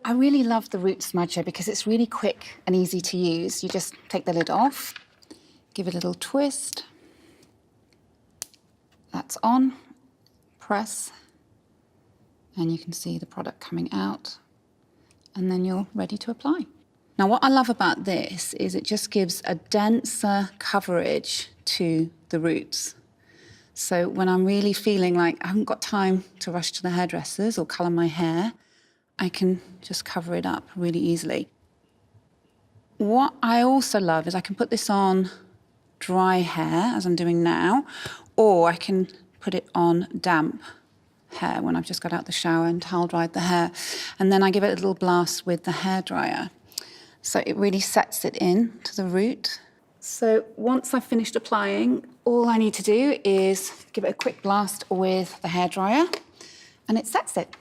I really love the Root Smudger because it's really quick and easy to use. You just take the lid off, give it a little twist. That's on, press, and you can see the product coming out, and then you're ready to apply. Now, what I love about this is it just gives a denser coverage to the roots. So when I'm really feeling like I haven't got time to rush to the hairdressers or colour my hair, I can just cover it up really easily. What I also love is I can put this on dry hair, as I'm doing now, or I can put it on damp hair when I've just got out the shower and towel dried the hair. And then I give it a little blast with the hairdryer. So it really sets it in to the root. So once I've finished applying, all I need to do is give it a quick blast with the hairdryer, and it sets it.